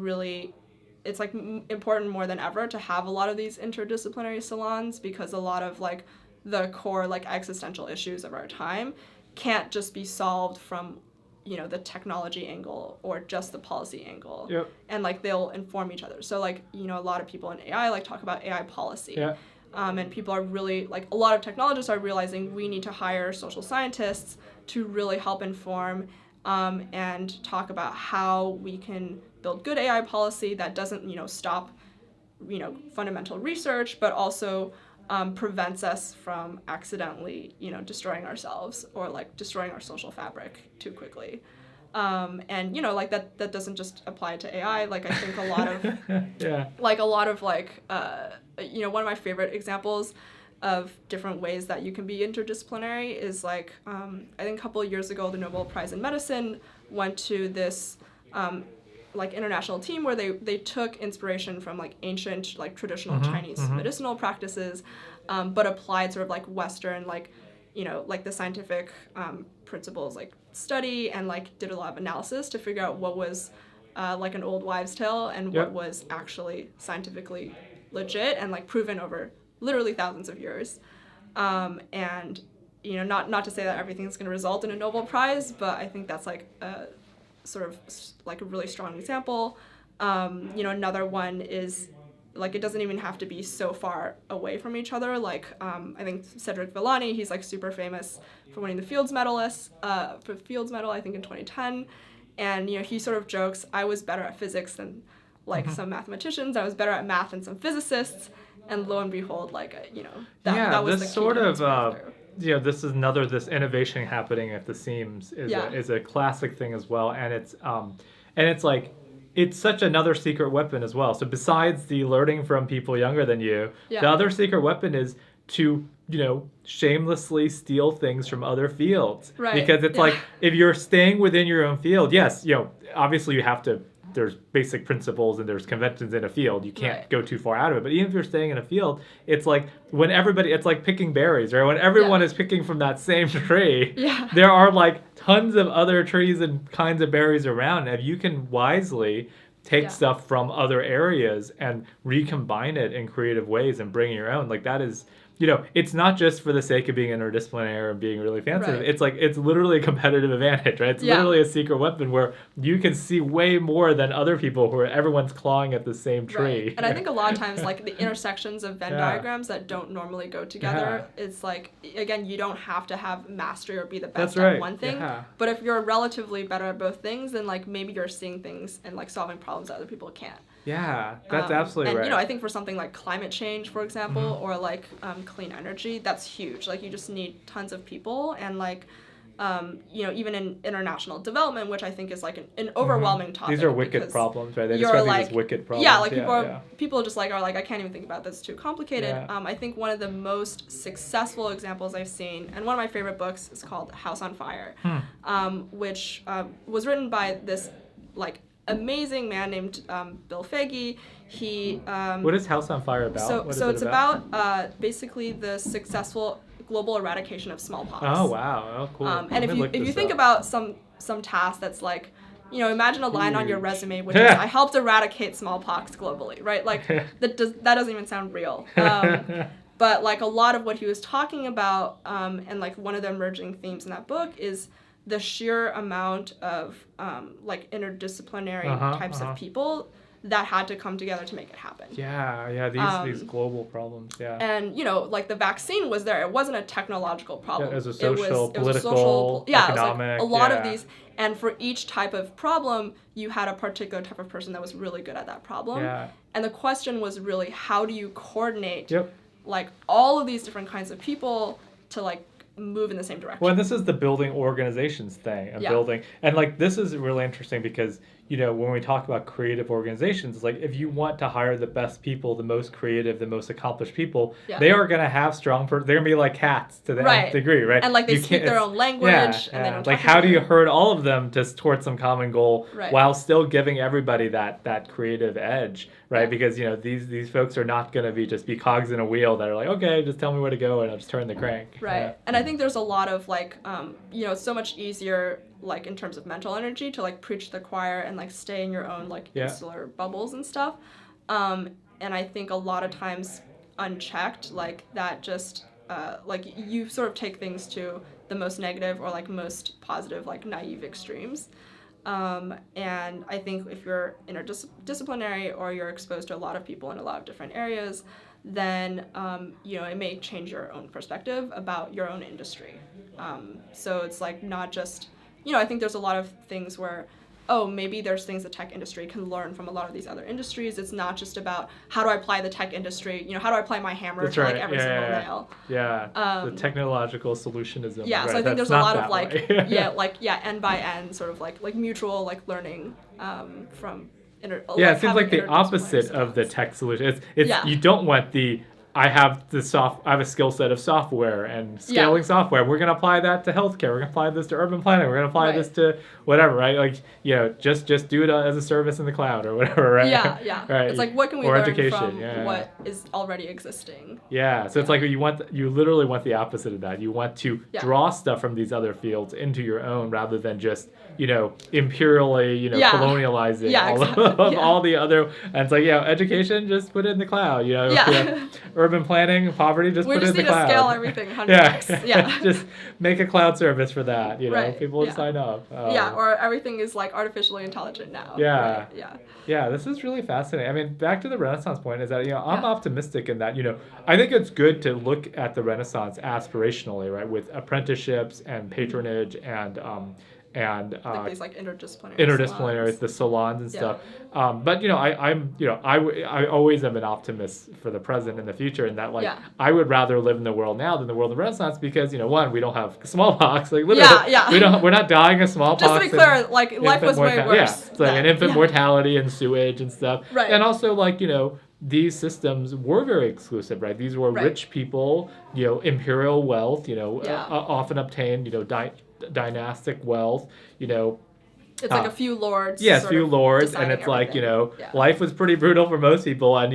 like important more than ever to have a lot of these interdisciplinary salons, because a lot of like the core like existential issues of our time can't just be solved from the technology angle or just the policy angle. Yep. And like they'll inform each other. So like a lot of people in AI like talk about AI policy. Yeah. And people are really like, a lot of technologists are realizing we need to hire social scientists to really help inform and talk about how we can build good AI policy that doesn't stop fundamental research, but also prevents us from accidentally destroying ourselves or like destroying our social fabric too quickly. And like that doesn't just apply to AI. Like I think a lot of one of my favorite examples of different ways that you can be interdisciplinary is like I think a couple of years ago the Nobel Prize in Medicine went to this like international team where they took inspiration from like ancient like traditional Chinese medicinal practices, but applied sort of like Western like like the scientific principles like study, and like did a lot of analysis to figure out what was like an old wives' tale and what was actually scientifically legit and like proven over literally thousands of years. And not to say that everything's going to result in a Nobel Prize, but I think that's like a sort of like a really strong example. Another one is like it doesn't even have to be so far away from each other. Like I think Cedric Villani, he's like super famous for winning the Fields Medal I think in 2010, and he sort of jokes, I was better at physics than like some mathematicians, I was better at math than some physicists, and lo and behold, like that was the key sort to his of breakthrough. this innovation happening at the seams is a classic thing as well, and it's like it's such another secret weapon as well. So besides the learning from people younger than you, the other secret weapon is to shamelessly steal things from other fields. Right. Because it's like if you're staying within your own field, yes, obviously you have to. There's basic principles and there's conventions in a field. You can't go too far out of it. But even if you're staying in a field, it's like it's like picking berries, right? When everyone is picking from that same tree, there are like tons of other trees and kinds of berries around. And if you can wisely take stuff from other areas and recombine it in creative ways and bring your own, like that is, it's not just for the sake of being interdisciplinary and being really fancy. Right. It's like, it's literally a competitive advantage, right? It's literally a secret weapon where you can see way more than other people who everyone's clawing at the same tree. Right. And I think a lot of times, like the intersections of Venn diagrams that don't normally go together, it's like, again, you don't have to have mastery or be the best at one thing. Yeah. But if you're relatively better at both things, then like maybe you're seeing things and like solving problems that other people can't. Yeah, that's absolutely right. And I think for something like climate change, for example, or like clean energy, that's huge. Like you just need tons of people, and like even in international development, which I think is like an overwhelming topic. These are wicked problems, right? They describe these as wicked problems. Yeah, like people just like are like, I can't even think about this, it's too complicated. Yeah. I think one of the most successful examples I've seen, and one of my favorite books is called House on Fire, which was written by this like amazing man named Bill Faggy. He what is House on Fire about? So it's about basically the successful global eradication of smallpox. Oh wow! Oh cool. And if you think about some task that's like, imagine a line on your resume which is I helped eradicate smallpox globally, right? Like that doesn't even sound real. But like a lot of what he was talking about, and like one of the emerging themes in that book is the sheer amount of like interdisciplinary types of people that had to come together to make it happen. These global problems, And like the vaccine was there. It wasn't a technological problem. It was a social, political, it was a social, economic. It was like a lot of these. And for each type of problem, you had a particular type of person that was really good at that problem. Yeah. And the question was really, how do you coordinate like all of these different kinds of people to like move in the same direction? Well, this is the building organizations thing and building, and like this is really interesting because when we talk about creative organizations, it's like if you want to hire the best people, the most creative, the most accomplished people, they are going to have strong, they're going to be like cats to the nth degree, right? And like they speak their own language, and they don't like talk how do you herd all of them just towards some common goal while still giving everybody that creative edge, right? Because these folks are not going to just be cogs in a wheel that are like, okay, just tell me where to go and I'll just turn the crank. Right. And I think there's a lot of like it's so much easier like in terms of mental energy to like preach to the choir and like stay in your own like insular bubbles and stuff. And I think a lot of times unchecked, like that just like you sort of take things to the most negative or like most positive, like naive extremes. And I think if you're interdisciplinary or you're exposed to a lot of people in a lot of different areas, then it may change your own perspective about your own industry. So it's like not just, I think there's a lot of things where, maybe there's things the tech industry can learn from a lot of these other industries. It's not just about how do I apply the tech industry, how do I apply my hammer to like every single nail. Yeah, the technological solutionism. Yeah, so I think there's a lot of like, end by end sort of like mutual like learning from it seems like the opposite of the tech solution. It's you don't want I have a skill set of software and scaling software. We're going to apply that to healthcare. We're going to apply this to urban planning. We're going to apply this to whatever, right? Like, just do it as a service in the cloud or whatever, right? Yeah. Right. It's like, what can we learn from what is already existing? Yeah. So it's like you literally want the opposite of that. You want to draw stuff from these other fields into your own rather than just, imperially, colonializing all the other. And it's like, education, just put it in the cloud, urban planning, poverty, just put it in the cloud. We just need to scale everything 100x. Yeah. Just make a cloud service for that, people would sign up. Or everything is like artificially intelligent now. Yeah. Right? Yeah, this is really fascinating. I mean, back to the Renaissance point is that, I'm optimistic in that, I think it's good to look at the Renaissance aspirationally, right, with apprenticeships and patronage and like these like interdisciplinary salons. The salons and stuff. But I always am an optimist for the present and the future, and that I would rather live in the world now than the world of the Renaissance because one, we don't have smallpox, like literally, we're not dying of smallpox. Just to be clear, like life was way worse. It's like an infant mortality and sewage and stuff. Right. And also these systems were very exclusive, right? These were rich people, imperial wealth, often obtained, dynastic wealth, It's like a few lords. Yeah, a few lords, and it's like, life was pretty brutal for most people, and,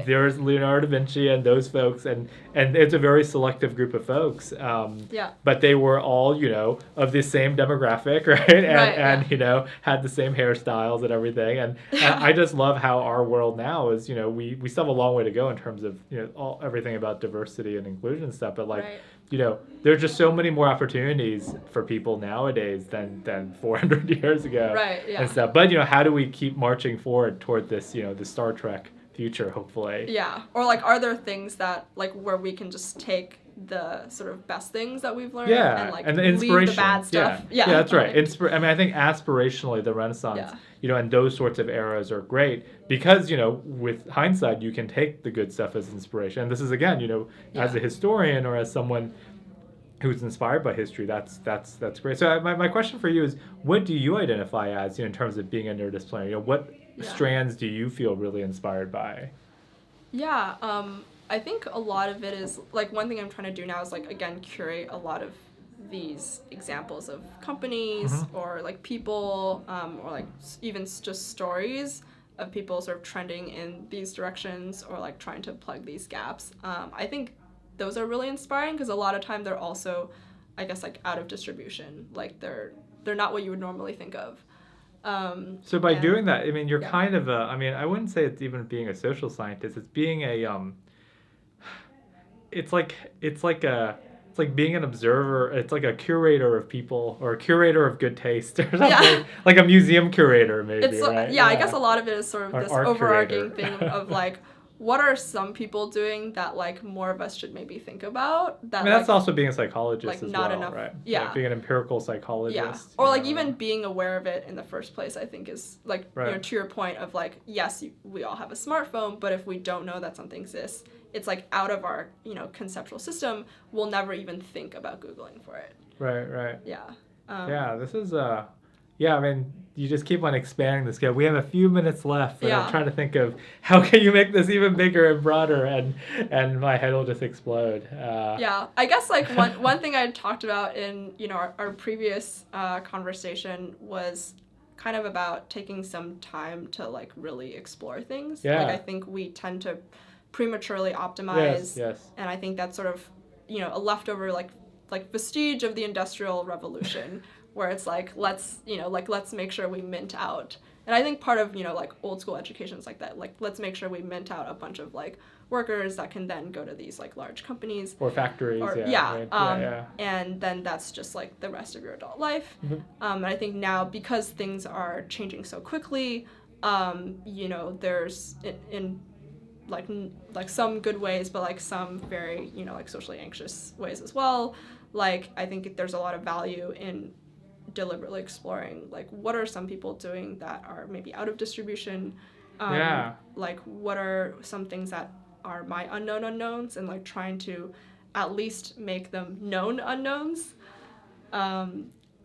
there's Leonardo da Vinci and those folks, and it's a very selective group of folks. But they were all, of the same demographic, right? And had the same hairstyles and everything. And I just love how our world now is, we still have a long way to go in terms of, everything about diversity and inclusion and stuff, but there's just so many more opportunities for people nowadays than 400 years ago. Right, and stuff. But, how do we keep marching forward toward this, the Star Trek future, hopefully? Yeah. Or, are there things that, where we can just take the sort of best things that we've learned and the inspiration. Leave the bad stuff? Yeah, that's right. I think aspirationally the Renaissance, and those sorts of eras are great because, with hindsight, you can take the good stuff as inspiration. And this is, again, as a historian or as someone who's inspired by history, that's great. So my question for you is, what do you identify as, in terms of being interdisciplinary? What strands do you feel really inspired by? Yeah, I think a lot of it is, one thing I'm trying to do now is, again, curate a lot of these examples of companies or, people or, even just stories of people sort of trending in these directions or, trying to plug these gaps. I think those are really inspiring because a lot of time they're also, I guess, out of distribution. They're not what you would normally think of. So by doing that, you're kind of I wouldn't say it's even being a social scientist. It's being a it's like being an observer. It's like a curator of people or a curator of good taste or something. Like a museum curator, maybe. Right? I guess a lot of it is sort of this overarching thing of what are some people doing that more of us should maybe think about? That's also being a psychologist as not well, enough, right? Yeah. Being an empirical psychologist. Or even being aware of it in the first place, I think is to your point of yes, we all have a smartphone, but if we don't know that something exists, it's out of our conceptual system. We'll never even think about Googling for it. Right. Yeah. This is you just keep on expanding the scale. We have a few minutes left, but Yeah. I'm trying to think of how can you make this even bigger and broader, and my head will just explode. Yeah, I guess like one thing I talked about in our previous conversation was kind of about taking some time to like really explore things. Yeah. Like I think we tend to prematurely optimize. Yes. And I think that's sort of a leftover like vestige of the Industrial Revolution, where it's like let's make sure we mint out. And I think part of like old school education is like that. Like let's make sure we mint out a bunch of like workers that can then go to these like large companies or factories. And then that's just like the rest of your adult life. Mm-hmm. And I think now, because things are changing so quickly, there's in like some good ways, but like some very like socially anxious ways as well. Like I think there's a lot of value in deliberately exploring like what are some people doing that are maybe out of distribution. Like what are some things that are my unknown unknowns, and like trying to at least make them known unknowns,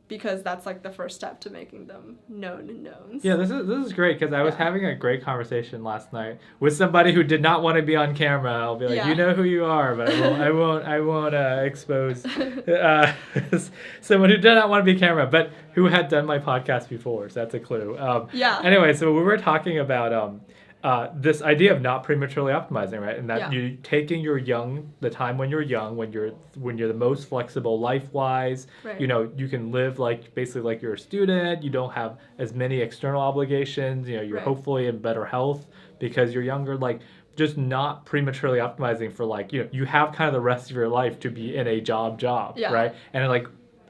because that's like the first step to making them known knowns. Yeah, this is great, because I was having a great conversation last night with somebody who did not want to be on camera. I'll be like, you know who you are, but I won't expose someone who did not want to be camera, but who had done my podcast before. So that's a clue. Anyway, so we were talking about this idea of not prematurely optimizing, right? And that you taking the time when you're young, when you're the most flexible life-wise, right. You can live basically like you're a student. You don't have as many external obligations. You're right. hopefully in better health because you're younger. Like just not prematurely optimizing for you have kind of the rest of your life to be in a job, right? And like,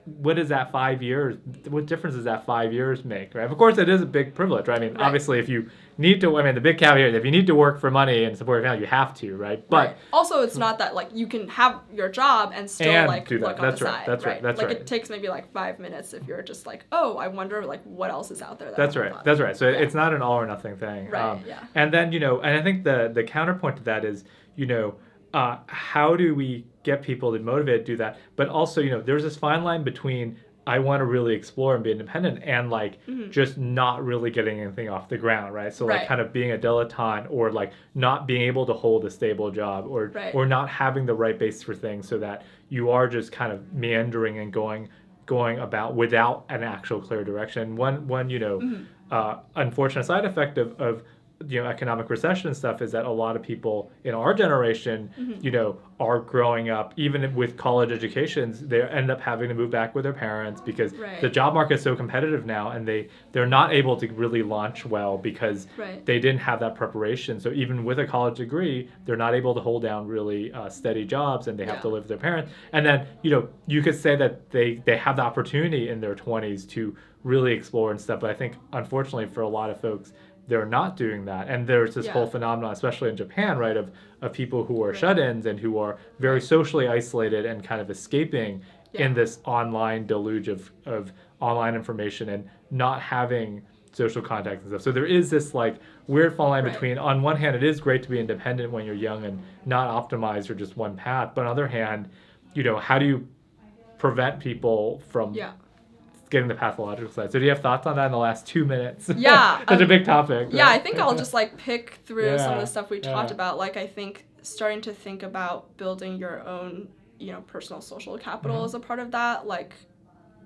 what is that 5 years? What difference does that 5 years make, right? Of course, it is a big privilege, right? I mean, obviously, if you need to, the big caveat is if you need to work for money and support your family, you have to, right? But also, it's not that like you can have your job and still like do that. look That's on the right. side. That's right. That's like right. It takes maybe like 5 minutes if you're just like, oh, I wonder like what else is out there. That's right. That's right. So it's not an all or nothing thing. Right. And then and I think the counterpoint to that is how do we get people to motivate to do that? But also there's this fine line between I want to really explore and be independent and like just not really getting anything off the ground, right? So like kind of being a dilettante, or like not being able to hold a stable job, or not having the right base for things, so that you are just kind of meandering and going about without an actual clear direction. One unfortunate side effect of economic recession and stuff is that a lot of people in our generation, are growing up, even with college educations, they end up having to move back with their parents because the job market is so competitive now, and they're not able to really launch well because they didn't have that preparation. So even with a college degree, they're not able to hold down really steady jobs, and they have to live with their parents. And then, you could say that they have the opportunity in their 20s to really explore and stuff. But I think, unfortunately, for a lot of folks, they're not doing that. And there's this whole phenomenon, especially in Japan, right, of people who are shut-ins and who are very socially isolated and kind of escaping in this online deluge of online information and not having social contacts and stuff. So there is this like weird fine line between, on one hand, it is great to be independent when you're young and not optimize for just one path. But on the other hand, how do you prevent people from getting the pathological side? So do you have thoughts on that in the last 2 minutes? Yeah. Such a big topic. Right? Yeah, I think I'll just like pick through some of the stuff we talked about. Like I think starting to think about building your own, personal social capital is a part of that. Like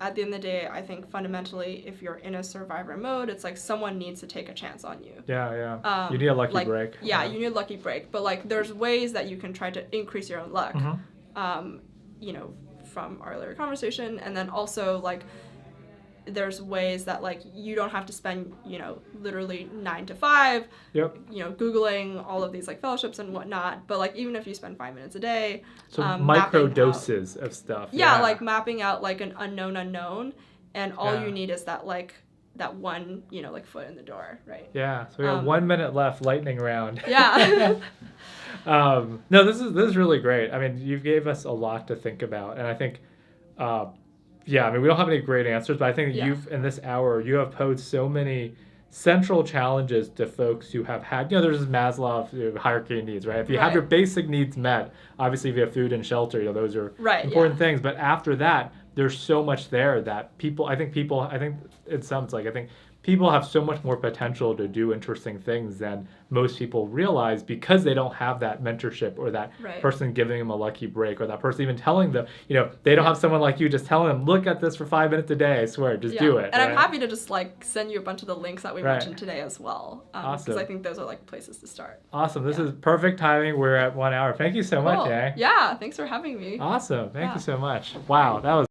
at the end of the day, I think fundamentally, if you're in a survivor mode, it's like someone needs to take a chance on you. Yeah. You need a lucky break. Yeah, you need a lucky break. But like there's ways that you can try to increase your own luck, from our earlier conversation. And then also like there's ways that like you don't have to spend literally 9 to 5 Googling all of these like fellowships and whatnot, but like even if you spend 5 minutes a day, so micro doses of stuff, like mapping out like an unknown, and all you need is that like that one like foot in the door, right? So we have 1 minute left. Lightning round. No, this is really great. I mean, you gave us a lot to think about, and I think we don't have any great answers, but I think you've, in this hour, you have posed so many central challenges to folks who have had, there's this Maslow hierarchy of needs, right? If you have your basic needs met, obviously if you have food and shelter, those are important things. But after that, there's so much there that I think in some, it's like, I think people have so much more potential to do interesting things than most people realize because they don't have that mentorship or that Right. person giving them a lucky break or that person even telling them, they don't have someone like you just telling them, look at this for 5 minutes a day, I swear, just do it. And I'm right? happy to just like send you a bunch of the links that we Right. mentioned today as well. Because Awesome. I think those are like places to start. Awesome. This is perfect timing. We're at 1 hour. Thank you so much, Cool. eh? Yeah, thanks for having me. Awesome. Thank Yeah. you so much. Wow, that was